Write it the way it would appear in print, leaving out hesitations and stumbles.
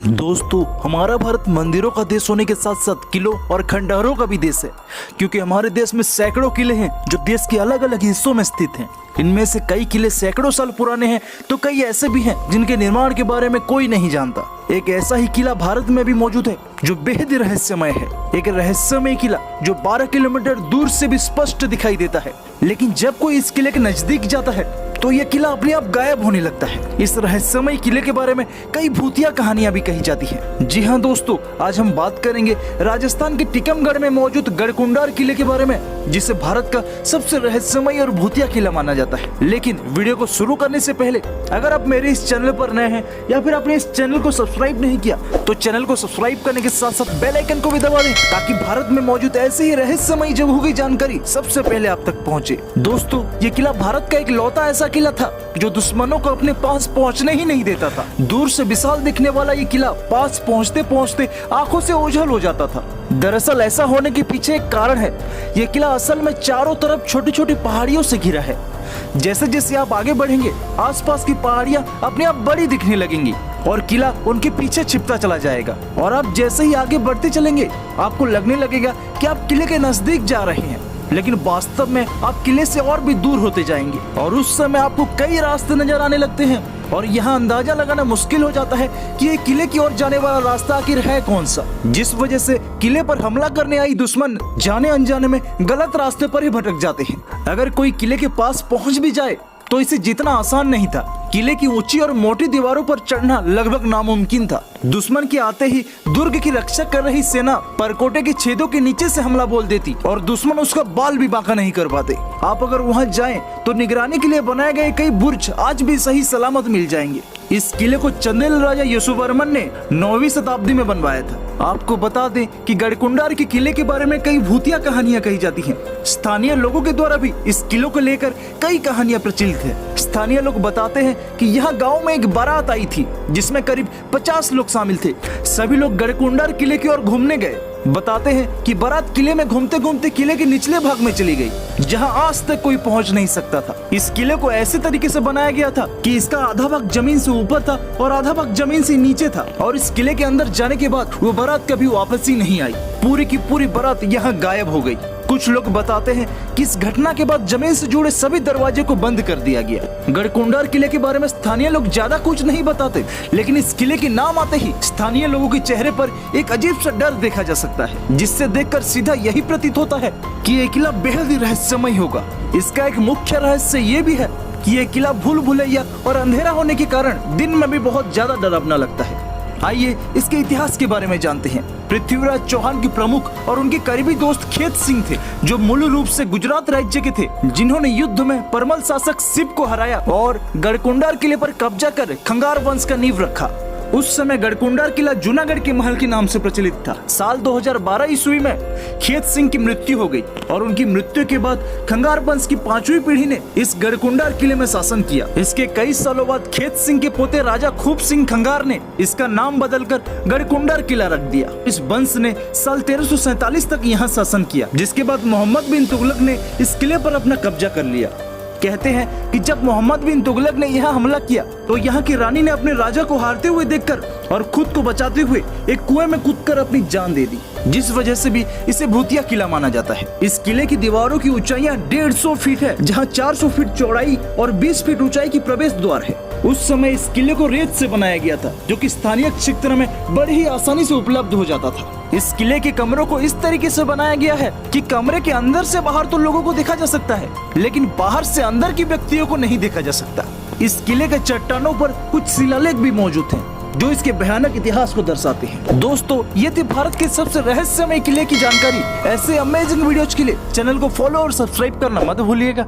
दोस्तों, हमारा भारत मंदिरों का देश होने के साथ साथ किलों और खंडहरों का भी देश है, क्योंकि हमारे देश में सैकड़ों किले हैं जो देश के अलग अलग हिस्सों में स्थित हैं। इनमें से कई किले सैकड़ों साल पुराने हैं तो कई ऐसे भी हैं जिनके निर्माण के बारे में कोई नहीं जानता। एक ऐसा ही किला भारत में भी मौजूद है जो बेहद रहस्यमय है। एक रहस्यमय किला जो 12 किलोमीटर दूर से भी स्पष्ट दिखाई देता है, लेकिन जब कोई इस किले के नजदीक जाता है तो यह किला अपने आप गायब होने लगता है। इस रहस्यमय किले के बारे में कई भूतिया कहानियां भी कही जाती हैं। जी हाँ दोस्तों, आज हम बात करेंगे राजस्थान के टीकमगढ़ में मौजूद गढ़कुंडार किले के बारे में, जिसे भारत का सबसे रहस्यमय और भूतिया किला माना जाता है। लेकिन वीडियो को शुरू करने से पहले अगर आप मेरे इस चैनल पर नए हैं या फिर आपने इस चैनल को सब्सक्राइब नहीं किया तो चैनल को सब्सक्राइब करने के साथ साथ बेल आइकन को भी दबा दें, ताकि भारत में मौजूद ऐसे ही रहस्यमय जगहों की जानकारी सबसे पहले आप तक पहुंचे। दोस्तों, ये किला भारत का एक लौता ऐसा किला था जो दुश्मनों को अपने पास पहुंचने ही नहीं देता था। दूर से विशाल दिखने वाला ये किला पास पहुंचते पहुंचते आंखों से ओझल हो जाता था। दरअसल ऐसा होने के पीछे एक कारण है। ये किला असल में चारों तरफ छोटी छोटी पहाड़ियों से घिरा है। जैसे जैसे आप आगे बढ़ेंगे आसपास की पहाड़ियां अपने आप बड़ी दिखने लगेंगी और किला उनके पीछे छिपता चला जाएगा। और आप जैसे ही आगे बढ़ते चलेंगे आपको लगने लगेगा कि आप किले के नजदीक जा रहे हैं, लेकिन वास्तव में आप किले से और भी दूर होते जाएंगे और उस समय आपको कई रास्ते नजर आने लगते हैं और यहाँ अंदाजा लगाना मुश्किल हो जाता है कि ये किले की ओर जाने वाला रास्ता आखिर है कौन सा, जिस वजह से किले पर हमला करने आई दुश्मन जाने अनजाने में गलत रास्ते पर ही भटक जाते हैं। अगर कोई किले के पास पहुंच भी जाए तो इसे जितना आसान नहीं था। किले की ऊंची और मोटी दीवारों पर चढ़ना लगभग नामुमकिन था। दुश्मन के आते ही दुर्ग की रक्षा कर रही सेना परकोटे के छेदों के नीचे से हमला बोल देती और दुश्मन उसका बाल भी बांका नहीं कर पाते। आप अगर वहां जाएं तो निगरानी के लिए बनाए गए कई बुर्ज आज भी सही सलामत मिल जाएंगे। इस किले को चंदेल राजा यशोवर्मन ने 9वीं शताब्दी में बनवाया था। आपको बता दें कि गढ़कुंडार के किले के बारे में कई भूतिया कहानियां कही जाती हैं। स्थानीय लोगों के द्वारा भी इस किले को लेकर कई कहानियां प्रचलित है। स्थानीय लोग बताते हैं कि यहाँ गांव में एक बारात आई थी जिसमें करीब 50 लोग शामिल थे। सभी लोग गढ़कुंडार किले की ओर घूमने गए। बताते हैं कि बारात किले में घूमते घूमते किले के निचले भाग में चली गई, जहां आज तक कोई पहुंच नहीं सकता था। इस किले को ऐसे तरीके से बनाया गया था कि इसका आधा भाग जमीन से ऊपर था और आधा भाग जमीन से नीचे था, और इस किले के अंदर जाने के बाद वो बारात कभी वापस ही नहीं आई। पूरी की पूरी बारात यहाँ गायब हो गई। कुछ लोग बताते हैं कि इस घटना के बाद जमीन से जुड़े सभी दरवाजे को बंद कर दिया गया। गढ़कुंडार किले के बारे में स्थानीय लोग ज्यादा कुछ नहीं बताते, लेकिन इस किले के नाम आते ही स्थानीय लोगों के चेहरे पर एक अजीब सा डर देखा जा सकता है, जिससे देखकर सीधा यही प्रतीत होता है कि ये किला बेहद ही रहस्यमय होगा। इसका एक मुख्य रहस्य ये भी है कि ये किला भूल भुलैया और अंधेरा होने के कारण दिन में भी बहुत ज्यादा डरावना लगता है। आइए इसके इतिहास के बारे में जानते हैं। पृथ्वीराज चौहान के प्रमुख और उनके करीबी दोस्त खेत सिंह थे, जो मूल रूप से गुजरात राज्य के थे, जिन्होंने युद्ध में परमल शासक शिव को हराया और गढ़कुंडार किले पर कब्जा कर खंगार वंश का नींव रखा। उस समय गढ़कुंडार किला जूनागढ़ के महल के नाम से प्रचलित था। साल 2012 ईस्वी में खेत सिंह की मृत्यु हो गई और उनकी मृत्यु के बाद खंगार वंश की 5वीं पीढ़ी ने इस गढ़कुंडार किले में शासन किया। इसके कई सालों बाद खेत सिंह के पोते राजा खूब सिंह खंगार ने इसका नाम बदलकर गढ़कुंडार किला रख दिया। इस वंश ने साल 1347 तक यहाँ शासन किया, जिसके बाद मोहम्मद बिन तुगलक ने इस किले पर अपना कब्जा कर लिया। कहते हैं कि जब मोहम्मद बिन तुगलक ने यहाँ हमला किया तो यहाँ की रानी ने अपने राजा को हारते हुए देखकर और खुद को बचाते हुए एक कुएं में कूदकर अपनी जान दे दी, जिस वजह से भी इसे भूतिया किला माना जाता है। इस किले की दीवारों की ऊंचाइयां 150 फीट है, जहाँ 400 फीट चौड़ाई और 20 फीट ऊंचाई की प्रवेश द्वार है। उस समय इस किले को रेत से बनाया गया था, जो कि स्थानीय क्षेत्र में बड़ी ही आसानी से उपलब्ध हो जाता था। इस किले के कमरों को इस तरीके से बनाया गया है कि कमरे के अंदर से बाहर तो लोगों को देखा जा सकता है, लेकिन बाहर से अंदर की व्यक्तियों को नहीं देखा जा सकता। इस किले के चट्टानों पर कुछ शिलालेख भी मौजूद हैं, जो इसके भयानक इतिहास को दर्शाते हैं। दोस्तों, ये थी भारत के सबसे रहस्यमय किले की जानकारी। ऐसे अमेजिंग वीडियोज के लिए चैनल को फॉलो और सब्सक्राइब करना मत भूलिएगा।